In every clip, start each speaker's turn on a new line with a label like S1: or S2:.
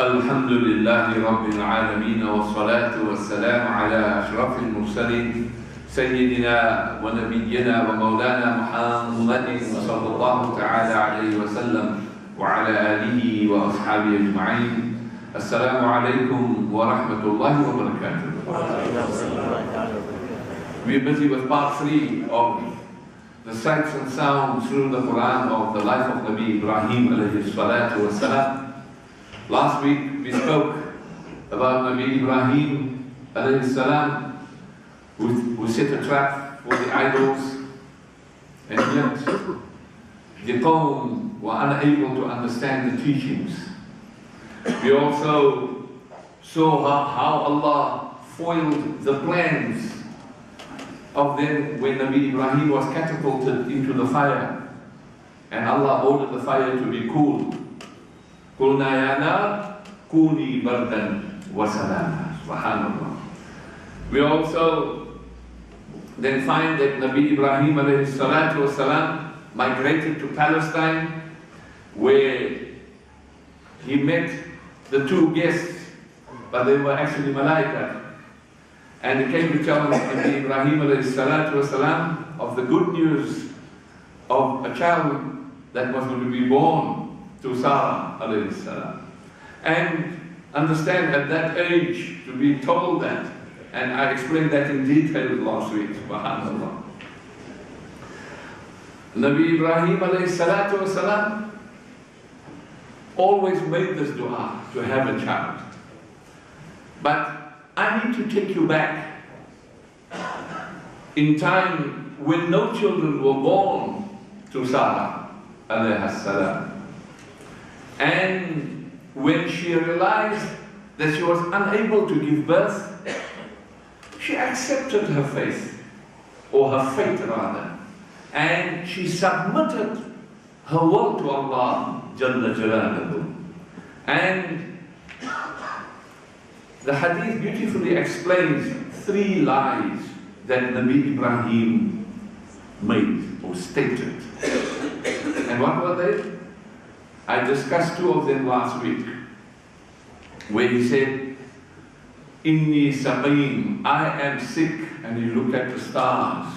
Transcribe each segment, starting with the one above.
S1: الحمد لله رب العالمين والصلاة والسلام على أشرف المرسلين سيدنا ونبينا ومولانا محمد صلى الله تعالى عليه وسلم وعلى آله وأصحابه أجمعين. السلام عليكم ورحمة الله وبركاته. We're busy with part 3 of the sights and sounds through the Quran of the life of Nabi Ibrahim alayhi salatu wasalam. Last week we spoke about Nabi Ibrahim alayhi salam who set a trap for the idols, and yet the Qawm were unable to understand the teachings. We also saw how Allah foiled the plans of them when Nabi Ibrahim was catapulted into the fire, and Allah ordered the fire to be cool. قُلْنَا يَا نَارُ كُونِي بَرْدًا وَسَلَامًا. Subhanallah. We also then find that Nabi Ibrahim alayhi salatu wasalam migrated to Palestine, where he met the 2 guests, but they were actually malaika. And he came to tell Nabi Ibrahim alayhi salatu wasalam of the good news of a child that was going to be born to Sarah alayhi salam. And understand at that age to be told that, and I explained that in detail last week, subhanallah. Nabi Ibrahim alayhi salatu wasalam always made this dua to have a child. But I need to take you back in time when no children were born to Sarah alayhi salam. And when she realized that she was unable to give birth, she accepted her faith, or her fate rather, and she submitted her will to Allah Jalla Jalaluhu. And the hadith beautifully explains 3 lies that Nabi Ibrahim made or stated. And what were they? I discussed 2 of them last week, where he said, Inni Saqim, I am sick, and he looked at the stars.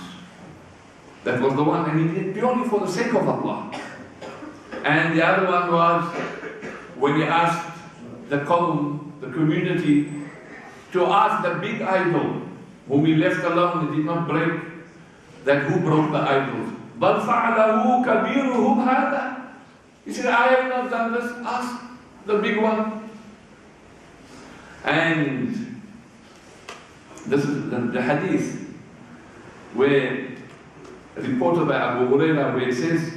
S1: That was the one, and he did it purely for the sake of Allah. And the other one was when he asked the Qawm, the community, to ask the big idol, whom he left alone and did not break, that who broke the idols. Bal fa'alahu kabiruhum hada. He said, I have not done this, ask the big one. And this is the hadith where reported by Abu Hurairah, where it says,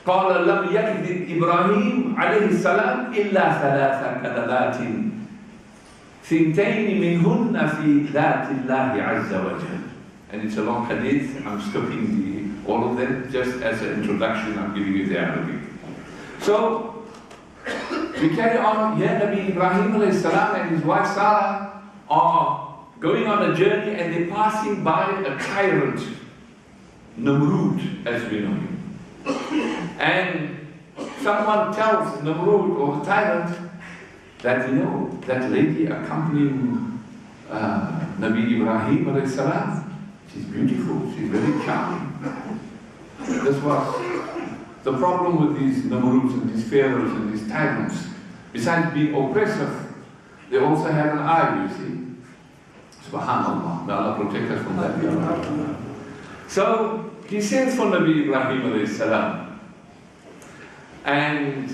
S1: قال لم يكذب إبراهيم عليه السلام إلا 3 كذبات ثنتين منهن في ذات الله عز وجل. And it's a long hadith. I'm skipping all of them just as an introduction. I'm giving you the Arabic. So we carry on. Here Nabi Ibrahim alayhi salam and his wife Sarah are going on a journey, and they're passing by a tyrant, Namrud, as we know him. And someone tells Namrud, or the tyrant, that that lady accompanying Nabi Ibrahim alayhi salam, she's beautiful, she's very charming. This was the problem with these Namruds and these pharaohs and these tyrants. Besides being oppressive, they also have an eye, you see. Subhanallah, may Allah protect us from that. So he sends for Nabi Ibrahim alayhi salam, and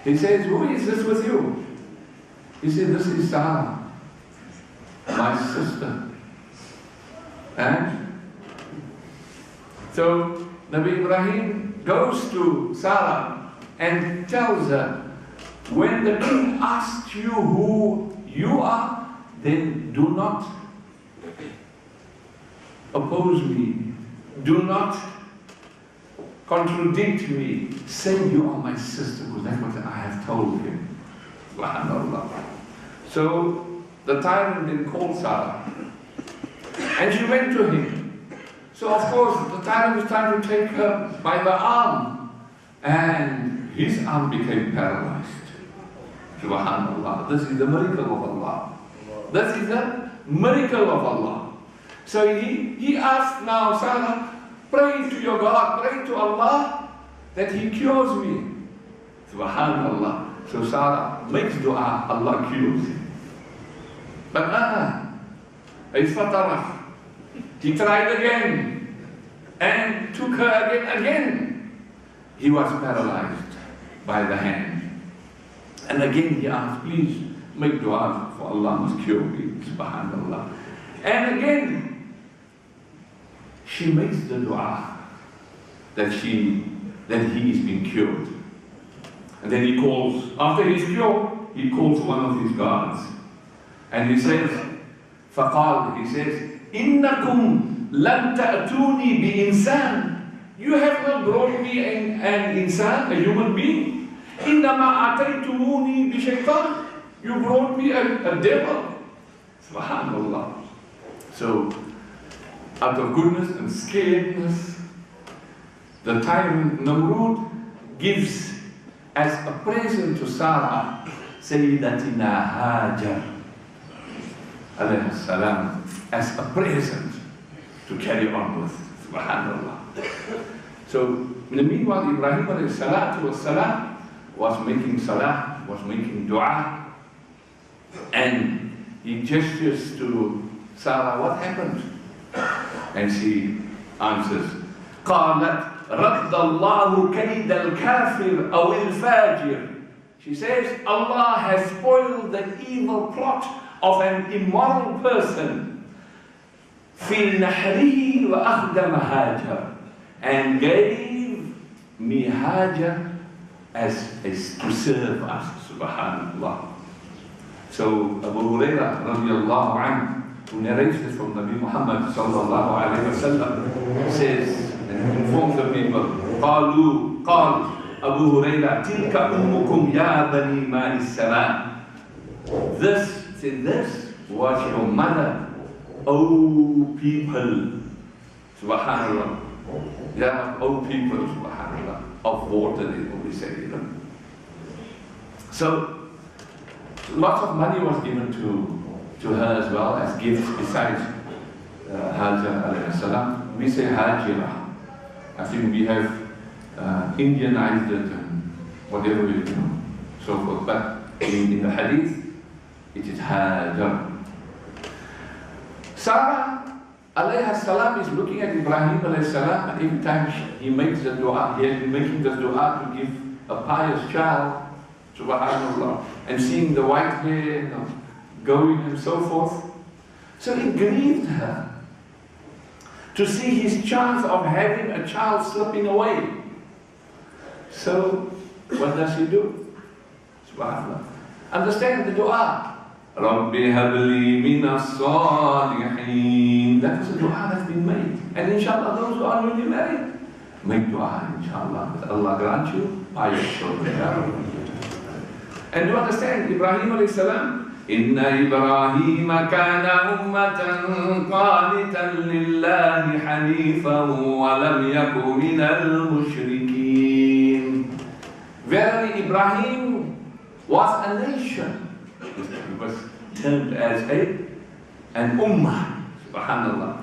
S1: he says, who is this with you? He said, this is Sarah, my sister. And so Nabi Ibrahim goes to Sarah and tells her, when the king asks you who you are, then do not oppose me, do not contradict me, say you are my sister, because that's what I have told him. So the tyrant then called Sarah, and she went to him. So of course the tyrant was trying to take her by the arm, and his arm became paralyzed. Subhanallah. This is the miracle of Allah. This is the miracle of Allah. So he asked now, Sarah, pray to your God, pray to Allah that He cures me. Subhanallah. So Sarah makes dua, Allah cures him. But he tried again and took her again. He was paralyzed by the hand. And again he asked, please make dua for Allah must cure me. Subhanallah. And again she makes the dua that he is being cured. And then he calls, after he's cured, he calls one of his guards. And he says, فقال, he says, إنكم لم تأتوني بإنسان. You have not brought me an insan, a human being. إنما أتيتموني بشيطان. You brought me a devil. Subhanallah. So, out of goodness and scaredness, the tyrant Namrud gives as a present to Sarah, Sayyidatina Hajar, alayhi salam, as a present to carry on with. Subhanallah. So, in the meanwhile, Ibrahim alayhi salatu was salam, was making salah, was making dua, and he gestures to Sarah, what happened? And she answers, قالت رد الله كيد الكافر أو الفاجر. She says, Allah has spoiled the evil plot of an immoral person. في نحره وأخدم هاجر, and gave me Hajar as to serve us. Subhanallah. So Abu Hurairah radiallahu anhu, who narrates this from Nabi Muhammad sallallahu alayhi wa sallam, says and informs the people, قالوا قال Abu Hurairah, تلك أمكم يا بني ماء السماء. This was your mother, O people. Subhanallah. Yeah, O people, subhanallah, of water, we say, you know. So, lots of money was given to her as well as gifts besides Hajar alayhi salam. We say Hajira. I think we have Indianized it and whatever, you know, so forth. But in the hadith, it is Hajar. Sarah alayhi salam is looking at Ibrahim alayhi salam, and every time he makes the dua, he has been making this dua to give a pious child, subhanallah, and seeing the white hair, you know, going and so forth. So it grieved her to see his chance of having a child slipping away. So what does he do? Subhanallah. Understand the dua. رَبِّ هَبْ لِي مِنَ الصَّالِحِينَ. That is a dua that's been made. And inshallah, those who are newly married, make dua, inshallah, that Allah grant you pious children. And you understand, Ibrahim alayhi salam, إِنَّ إِبْرَاهِيمَ كَانَ أُمَّةً قَانِتًا لِلَّهِ حَنِيفًا وَلَمْ يَكُ مِنَ الْمُشْرِكِينَ. Verily, Ibrahim was a nation. He was termed as an ummah, subhanallah,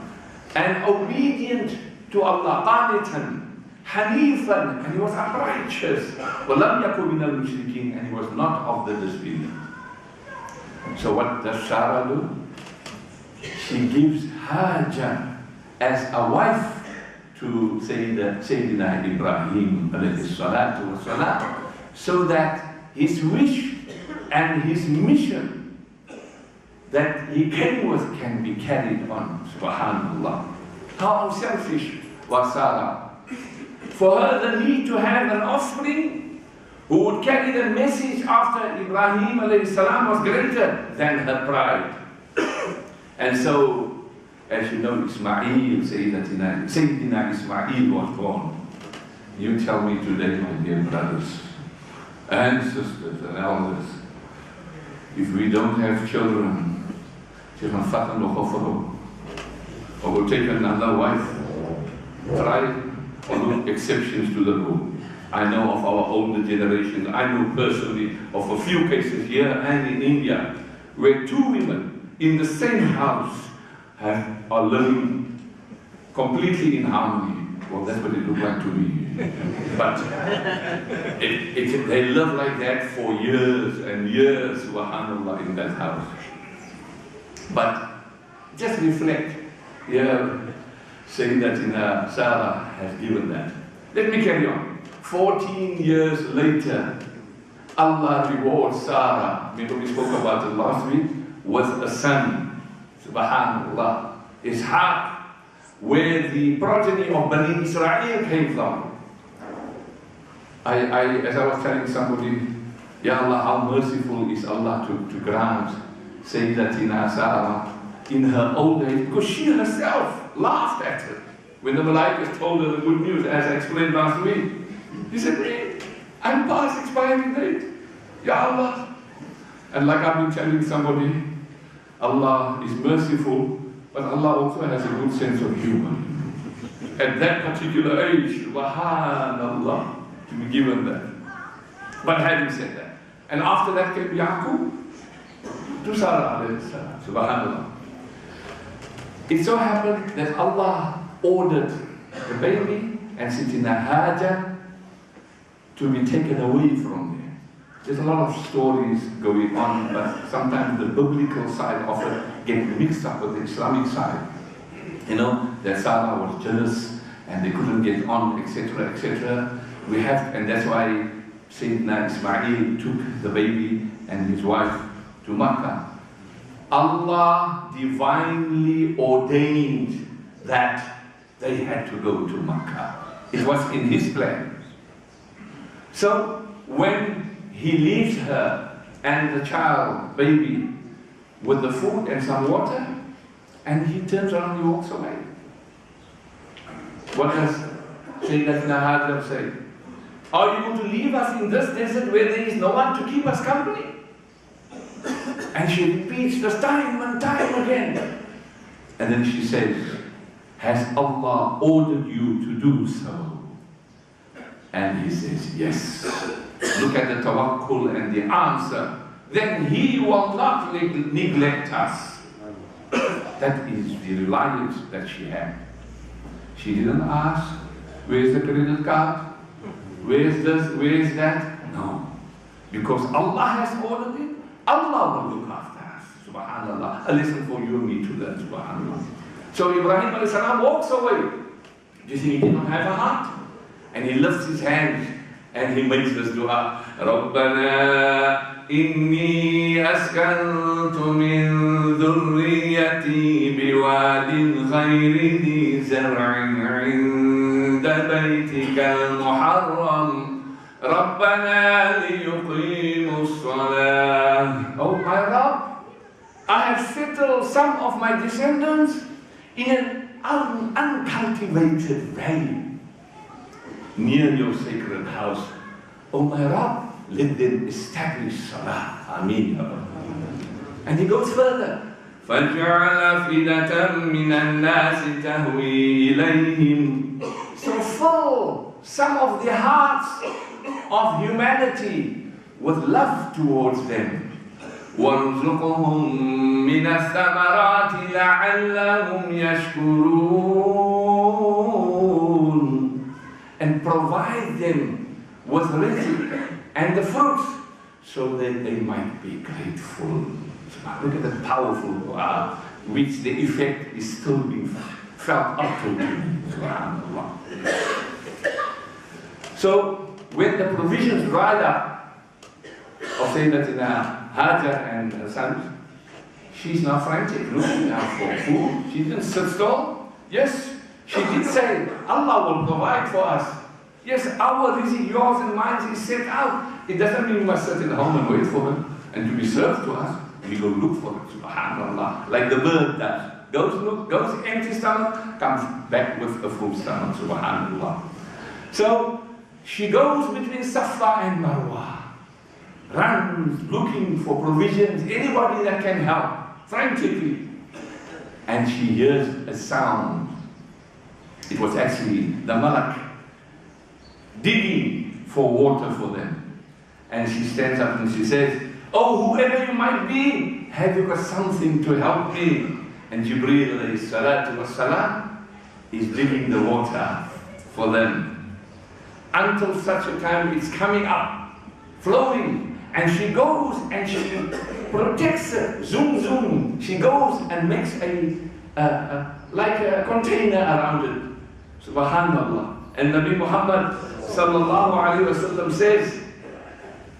S1: and obedient to Allah, qanitan, hanifan, and he was righteous, وَلَمْ يَكُ مِنَ الْمُشْرِكِينَ, and he was not of the disbelievers. So what does Sarah do? She gives Hajar as a wife to Sayyidina Ibrahim alayhi salatu wa salam, so that his wish and his mission that he came with can be carried on. Subhanallah. How unselfish was Sarah. For her, the need to have an offspring who would carry the message after Ibrahim alayhi salam was greater than her pride. And so, as you know, Ismail, Sayyidina Ismail was born. You tell me today, my dear brothers and sisters and elders, if we don't have children, or we'll take another wife, try or look exceptions to the rule. I know of our older generation, I know personally of a few cases here and in India, where two women in the same house are living completely in harmony. Well, that's what it looked like to me. But they live like that for years and years, subhanAllah, in that house. But just reflect, saying that Sarah has given that. Let me carry on. 14 years later, Allah rewards Sarah, remember we spoke about it last week, with a son, subhanAllah, Ishaq, where the progeny of Bani Israel came from. As I was telling somebody, Ya Allah, how merciful is Allah to grant Sayyidatina Sarah in her old age, because she herself laughed at her. When the Malaikah told her the good news, as I explained last week, he said, "Me, I'm past expiring date. Ya Allah." And like I've been telling somebody, Allah is merciful, but Allah also has a good sense of humor. At that particular age, subhanallah, to be given that. But having said that, and after that came Yaqub to Sarah alayhi salam, subhanallah. It so happened that Allah ordered the baby and Sittina Hajar to be taken away from there. There's a lot of stories going on, but sometimes the biblical side of it gets mixed up with the Islamic side. You know, that Sarah was jealous and they couldn't get on, etc., etc. And that's why Sayyidina Ismail took the baby and his wife to Makkah. Allah divinely ordained that they had to go to Makkah. It was in His plan. So when He leaves her and the child, baby, with the food and some water, and He turns around and He walks away. What does Sayyidatina Hajar say? Are you going to leave us in this desert where there is no one to keep us company? And she repeats this time and time again. And then she says, has Allah ordered you to do so? And he says, yes. Look at the tawakkul and the answer. Then He will not neglect us. That is the reliance that she had. She didn't ask, where's the credit card? Where's this? Where is that? No. Because Allah has ordered it, Allah will look after us. Subhanallah. A lesson for you and me to learn. Subhanallah. So Ibrahim alayhi salam walks away. Do you think he did not have a heart? And he lifts his hands and he makes this dua. رَبَّنَا إِنِّي أَسْكَنْتُ مِنْ ذُرِّيَّتِي بِوَادٍ غَيْرِ ذِي زَرْعٍ عِنْدَ بَيْتِكَ الْمُحَرَّمِ رَبَّنَا لِيُقِيمُوا الصَّلَاةَ. Oh my Rabb, I have settled some of my descendants in an uncultivated valley near your sacred house. Oh my Rabb, let them establish Salah. Ameen. And he goes further. فَجْعَلَ فِدَةً مِّنَ النَّاسِ تَهْوِي إِلَيْهِمْ. So fill some of the hearts of humanity with love towards them. وَارْزُقْهُم مِّنَ الثَّمَرَاتِ لَعَلَّهُمْ يَشْكُرُونَ. And provide them with rizq and the fruits so that they might be grateful. Look at the powerful dua, which the effect is still being felt up to today. So when the provisions dried up of Sayyidatina Hajar and her sons, she's now frantic, looking out for food. She didn't sit still. Yes, she did say, Allah will provide for us. Yes, our rizq, yours and mine, is set out. It doesn't mean we must sit at home and wait for it and to be served to us. We go look for it, subhanallah, like the bird does. Goes empty stomach, comes back with a full stomach, subhanallah. So she goes between Safa and Marwa, runs looking for provisions, anybody that can help, frantically. And she hears a sound. It was actually the malak digging for water for them. And she stands up and she says, "Oh, whoever you might be, have you got something to help me?" And Jibreel alayhi salatu wassalam is digging the water for them. Until such a time it's coming up, flowing, and she goes and she protects it. Zoom, zoom. She goes and makes like a container around it. Subhanallah. And Nabi Muhammad sallallahu alayhi wasallam says,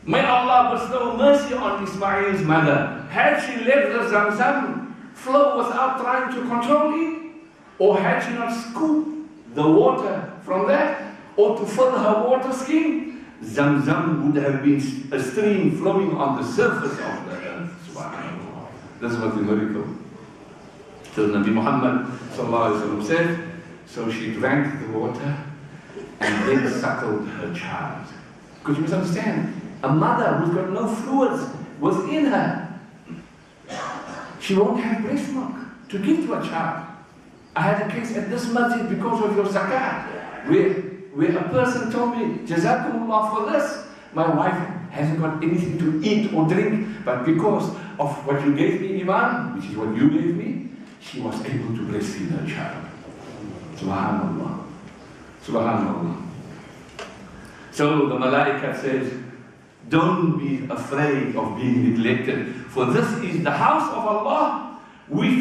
S1: "May Allah bestow mercy on Ismail's mother. Had she left the Zamzam flow without trying to control it, or had she not scooped the water from there, or to fill her water skin, Zamzam would have been a stream flowing on the surface of the earth." Subhanallah. This was the miracle. So Nabi Muhammad sallallahu alayhi wasallam said, so she drank the water and then suckled her child. Because you must understand, a mother who's got no fluids within her, she won't have breast milk to give to a child. I had a case at this masjid because of your zakat, where a person told me, "Jazakumullah for this. My wife hasn't got anything to eat or drink, but because of what you gave me, Imam, which is what you gave me, she was able to breastfeed her child." Subhanallah. Subhanallah. So the Malaika says, don't be afraid of being neglected, for this is the house of Allah, which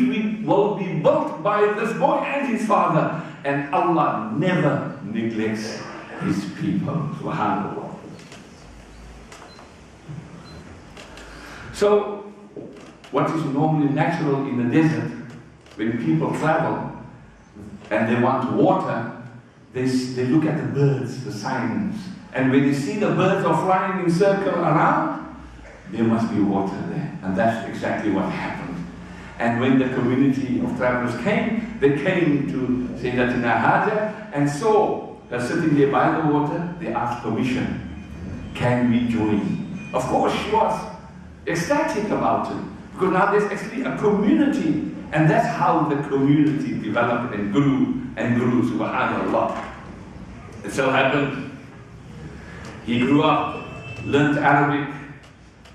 S1: will be built by this boy and his father, and Allah never neglects his people. Subhanallah. So, what is normally natural in the desert, when people travel and they want water, they look at the birds, the signs. And when they see the birds are flying in circle around, there must be water there. And that's exactly what happened. And when the community of travelers came, they came to Sayyidatina Hajar and saw her sitting there by the water. They asked permission. Can we join? Of course, she was ecstatic about it. Because now there's actually a community. And that's how the community developed and grew, subhanallah. It so happened, he grew up, learned Arabic,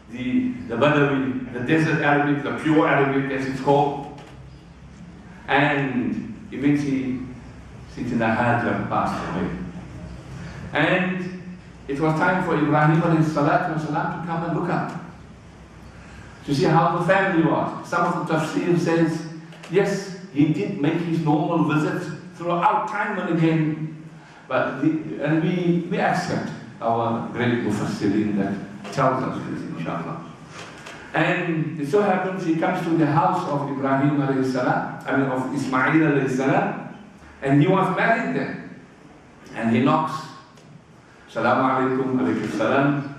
S1: the Badawi, the desert Arabic, the pure Arabic as it's called. And eventually, Sayyidina Hajar passed away. And it was time for Ibrahim alayhi salatu wasalam to come and look up, to see how the family was. Some of the tafsir says, yes, he did make his normal visits throughout time and again, but we accept our great mufassirin that tells us this, inshallah. And it so happens he comes to the house of Ibrahim alayhi salam, of Ismail alayhi salam, and he was married then. And he knocks, Salaamu alaykum, alaykum salam.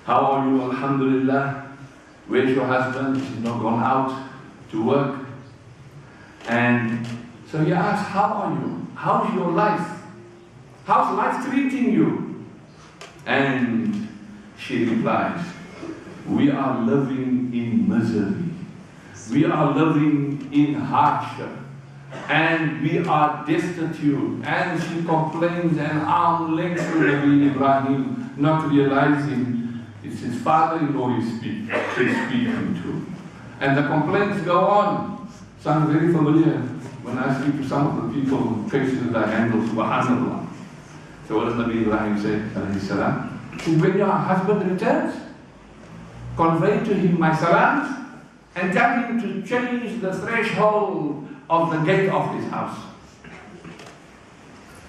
S1: How are you? Alhamdulillah. Where's your husband? He's not gone out to work. And so he asks, how are you? How's your life? How's life treating you? And she replies, we are living in misery. We are living in hardship. And we are destitute. And she complains and arm length to Nabi Ibrahim, not realizing it's his father-in-law he's speaking to. And the complaints go on. Sounds very familiar when I speak to some of the people, cases that I handle, subhanallah. So what does Nabi Ibrahim say, alayhi salam? He says, when your husband returns, convey to him my salams and tell him to change the threshold of the gate of his house.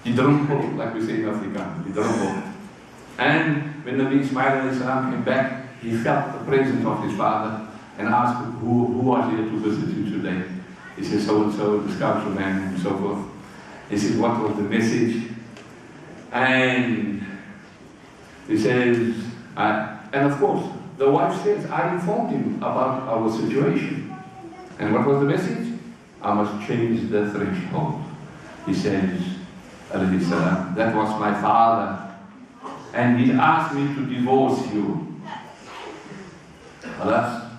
S1: Hidrumpo, like we say in Africa, hidrumpo. And when Nabi Ismail alayhi salam came back, he felt the presence of his father and asked, who was here to visit you today? He said, so-and-so, the sculpture man, and so forth. He said, what was the message? And he says, and of course, the wife says, I informed him about our situation. And what was the message? I must change the threshold. He says, alayhi salam, that was my father. And he asked me to divorce you. Alas.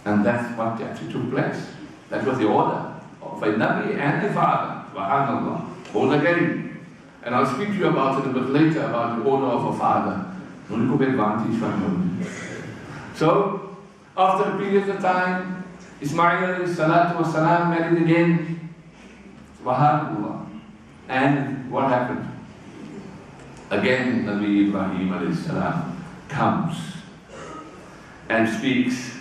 S1: And that's what actually took place. That was the order of a Nabi and a father. Subhanallah. Born again. And I'll speak to you about it a bit later, about the order of a father. So, after a period of time, Ismail ﷺ married again. Subhanallah. And what happened? Again, Nabi Ibrahim ﷺ comes and speaks.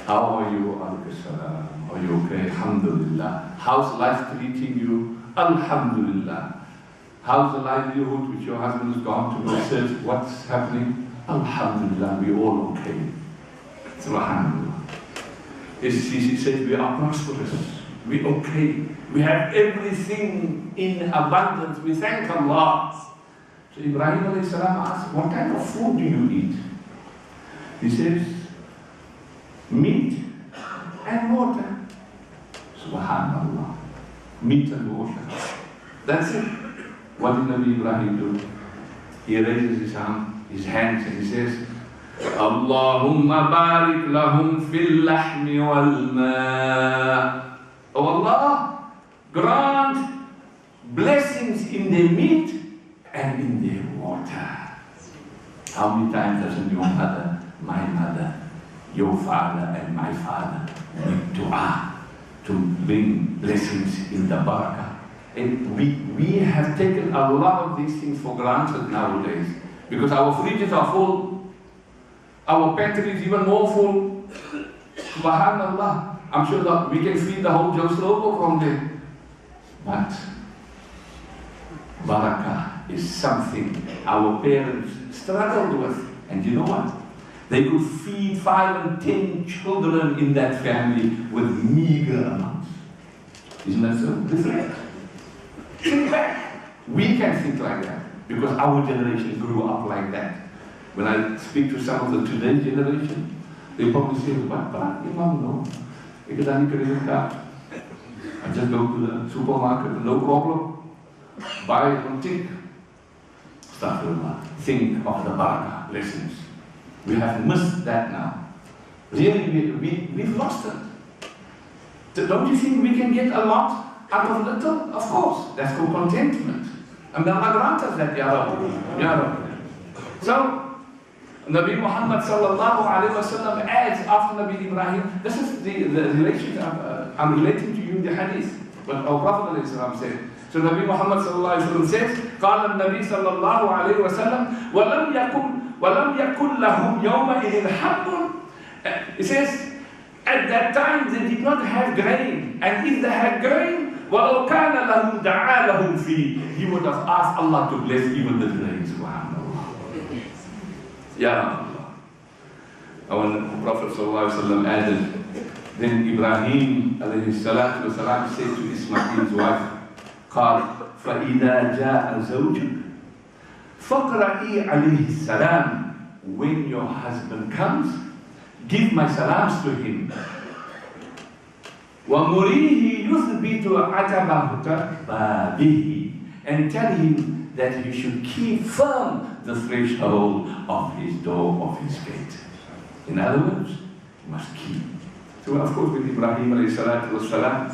S1: How are you? Alayhi Are you okay? Alhamdulillah. How's life treating you? Alhamdulillah. How's the livelihood which your husband has gone to go search? What's happening? Alhamdulillah, we're all okay. Subhanallah. He said, we are prosperous. We're okay. We have everything in abundance. We thank Allah. So Ibrahim alayhi salam asked, what kind of food do you eat? He says, meat and water. Subhanallah. Meat and water. That's it. What did Nabi Ibrahim do? He raises his hands and he says, Allahumma barik lahum fil lahmi wal ma. Oh Allah, grant blessings in their meat and in their water. How many times doesn't your mother, my mother, your father and my father make dua to bring blessings in the barakah? And we have taken a lot of these things for granted nowadays because our fridges are full, our pantry is even more full. Subhanallah. I'm sure that we can feed the whole Joe's logo from there. But barakah is something our parents struggled with. And you know what? They could feed 5 and 10 children in that family with meager amounts. Isn't that so different? Think back. We can think like that because our generation grew up like that. When I speak to some of the today's generation, they probably say, but Imam, no. I just go to the supermarket, no problem. Buy one tick. Think of the barakah blessings. We have missed that now. Really, we've lost it. Don't you think we can get a lot out of little? Of course, that's called contentment. And Allah grant us that, Ya Rabbi. Ya Rabbi. So, Nabi Muhammad sallallahu alayhi wa sallam adds after Nabi Ibrahim, this is the relationship I'm relating to you the hadith, what our Prophet said. So Nabi Muhammad sallallahu alayhi wa sallam says, قال النبي صلى الله عليه وسلم وَلَمْ يَكُنْ لَهُمْ يَوْمَئِذٍ حَبٌّ. It says, at that time they did not have grain, and if they had grain, وَلَوْ كَانَ لَهُمْ دَعَا لَهُمْ فِيهِ. He would have asked Allah to bless even the grain. Ya Allah. When the Prophet ﷺ added, then Ibrahim alayhi salatu wasalam said to Ismail's wife, قال فَإِذَا جَاءَ زَوْجُكَ فَقْرَئِي عَلَيْهِ السَّلَامِ. When your husband comes, give my salams to him. وَمُرِيهِ يُثْبِتُ عَتَبَهُ بَابِهِ. And tell him that he should keep firm the threshold of his door, of his gate. In other words, he must keep. So of course with Ibrahim alayhi salatu wassalam,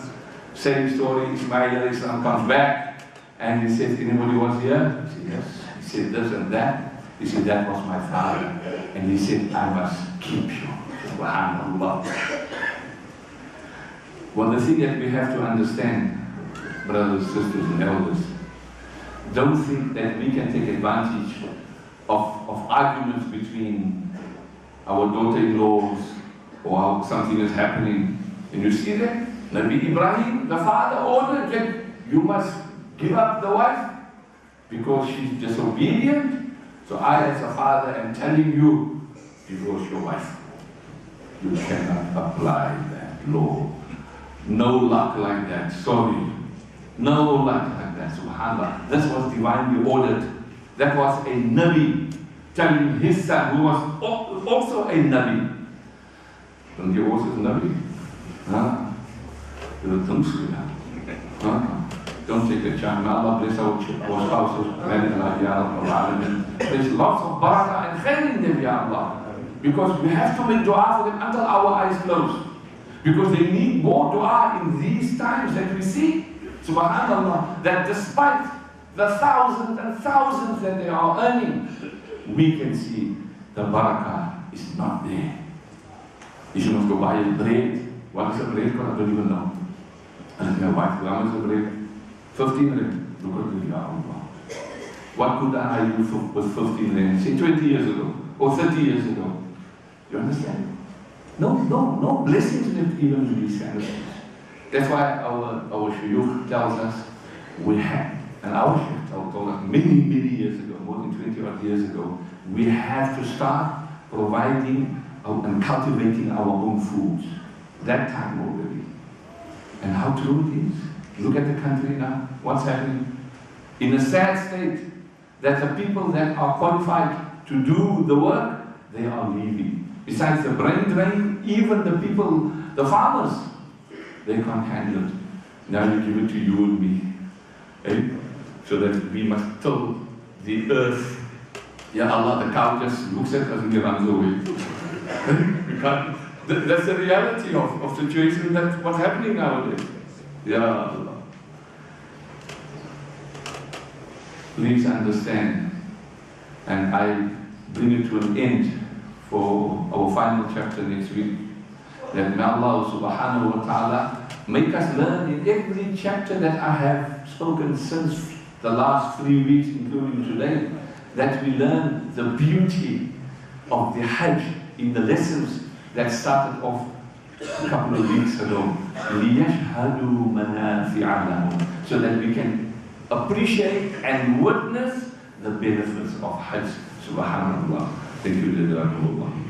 S1: same story, Ismail alayhi salam comes back and he says, anybody was here? He said, yes. He said this and that. He said, that was my father. And he said, I must keep you. Subhanallah. Well, the thing that we have to understand, brothers, sisters and elders, don't think that we can take advantage of arguments between our daughter-in-laws or how something is happening. And you see that? Nabi Ibrahim, the father, ordered that you must give up the wife because she's disobedient. So I, as a father, am telling you, divorce your wife. You cannot apply that law. No luck like that. Sorry. No luck like that. SubhanAllah. This was divinely ordered. That was a Nabi telling his son, who was also a Nabi. Don't you also a Nabi? Huh? Don't take a chance. Allah bless our spouses. There's lots of barakah and khair in them, Ya Allah. Because we have to make dua for them until our eyes close. Because they need more dua in these times that we see. Subhanallah, that despite the thousands and thousands that they are earning, we can see the barakah is not there. If you must go buy bread, what is a bread? I don't even know. And my wife, how much is a bread? 15 rand. Look at the Allah. What could I do with 15 rand? Say 20 years ago, or 30 years ago. You understand? No blessings left even in these kind of things. That's why our shuyukh tells us we have, and our shaykh told us many years ago, more than 20 odd years ago, we have to start providing and cultivating our own foods. That time already. And how true it is. Look at the country now. What's happening? In a sad state that the people that are qualified to do the work, they are leaving. Besides the brain drain, even the people, the farmers, they can't handle it. Now you give it to you and me. Eh? So that we must till the earth. Ya Allah, the cow just looks at us and he runs away. We can't. That's the reality of situation. That's what's happening nowadays. Ya Allah. Please understand, and I bring it to an end for our final chapter next week, that may Allah subhanahu wa ta'ala make us learn in every chapter that I have spoken since the last 3 weeks, including today, that we learn the beauty of the Hajj in the lessons that started off a couple of weeks ago. لِيَشْهَدُوا مَنَافِعَ لَهُمْ, so that we can appreciate and witness the benefits of Hajj. Subhanallah. Thank you, Jazakumullah.